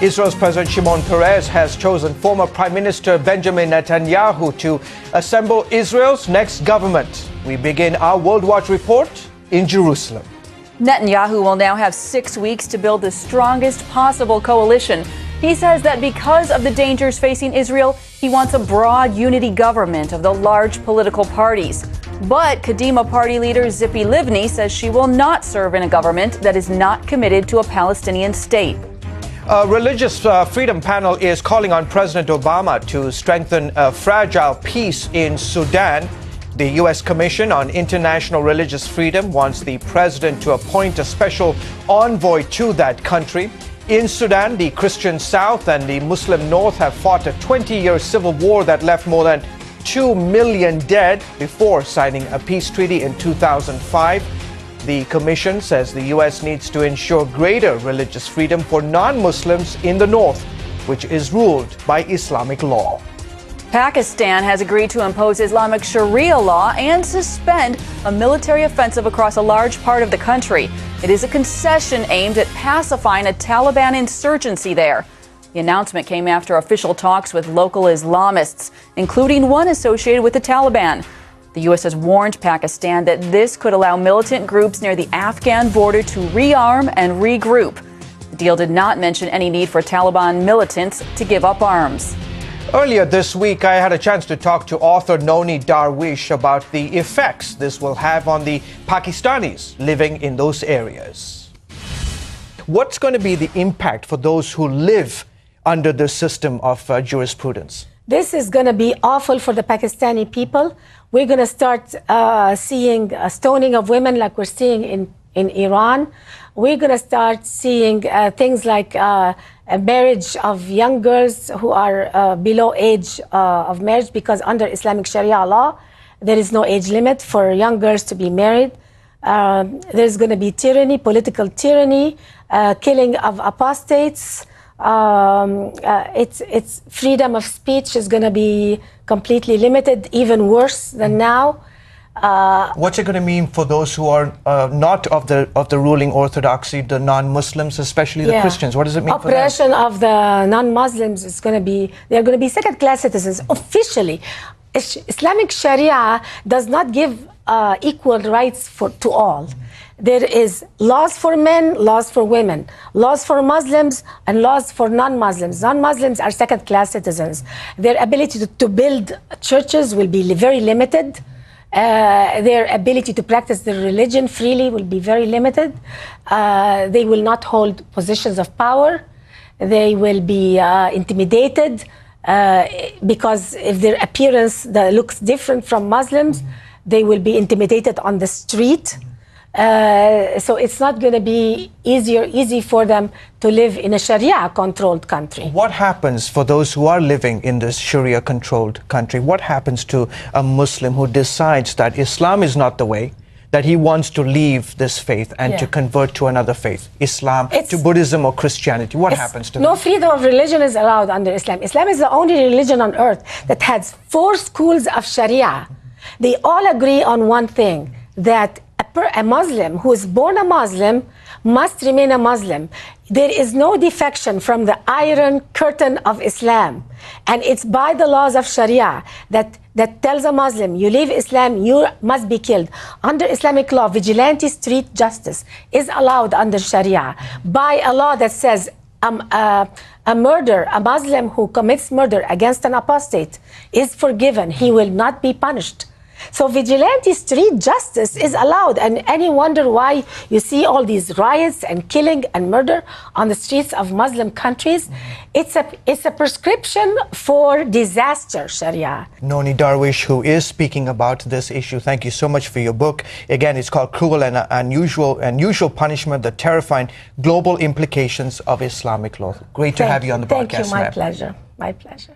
Israel's President Shimon Peres has chosen former Prime Minister Benjamin Netanyahu to assemble Israel's next government. We begin our WorldWatch report in Jerusalem. Netanyahu will now have 6 weeks to build the strongest possible coalition. He says that because of the dangers facing Israel, he wants a broad unity government of the large political parties. But Kadima party leader Tzipi Livni says she will not serve in a government that is not committed to a Palestinian state. A religious freedom panel is calling on President Obama to strengthen a fragile peace in Sudan. The U.S. Commission on International Religious Freedom wants the president to appoint a special envoy to that country. In Sudan, the Christian South and the Muslim North have fought a 20-year civil war that left more than 2 million dead before signing a peace treaty in 2005. The Commission says the U.S. needs to ensure greater religious freedom for non-Muslims in the North, which is ruled by Islamic law. Pakistan has agreed to impose Islamic sharia law and suspend a military offensive across a large part of the country. It is a concession aimed at pacifying a Taliban insurgency there. The announcement came after official talks with local Islamists, including one associated with the Taliban. The U.S. has warned Pakistan that this could allow militant groups near the Afghan border to rearm and regroup. The deal did not mention any need for Taliban militants to give up arms. Earlier this week, I had a chance to talk to author Noni Darwish about the effects this will have on the Pakistanis living in those areas. What's going to be the impact for those who live under the system of jurisprudence? This is going to be awful for the Pakistani people. We're going to start seeing stoning of women like we're seeing in Iran. We're going to start seeing things like a marriage of young girls who are below age of marriage, because under Islamic Sharia law, there is no age limit for young girls to be married. There's going to be tyranny, political tyranny, killing of apostates. It's freedom of speech is going to be completely limited, even worse than now. What's it going to mean for those who are not of the ruling orthodoxy, the non-Muslims, especially the Christians? What does it mean for them? Oppression of the non-Muslims is going to be, they're going to be second-class citizens officially. Islamic Sharia does not give equal rights to all. There is laws for men, laws for women, laws for Muslims, and laws for non-Muslims. Non-Muslims are second-class citizens. Their ability to build churches will be very limited. Their ability to practice their religion freely will be very limited. They will not hold positions of power. They will be intimidated because if their appearance looks different from Muslims, they will be intimidated on the street. So it's not going to be easy for them to live in a Sharia-controlled country. What happens for those who are living in this Sharia-controlled country? What happens to a Muslim who decides that Islam is not the way, that he wants to leave this faith and to convert to another faith, Islam, to Buddhism or Christianity? What happens to them? No freedom of religion is allowed under Islam. Islam is the only religion on earth that has 4 schools of Sharia. They all agree on one thing, that a Muslim who is born a Muslim must remain a Muslim. There is no defection from the iron curtain of Islam. And it's by the laws of Sharia that tells a Muslim, you leave Islam, you must be killed. Under Islamic law, vigilante street justice is allowed under Sharia by a law that says a Muslim who commits murder against an apostate is forgiven. He will not be punished. So vigilante street justice is allowed, and any wonder why you see all these riots and killing and murder on the streets of Muslim countries? It's a prescription for disaster, Sharia. Noni Darwish, who is speaking about this issue, thank you so much for your book. Again, it's called Cruel and Unusual Punishment, the Terrifying Global Implications of Islamic Law. Great to have you on the broadcast. Thank you, my pleasure. My pleasure.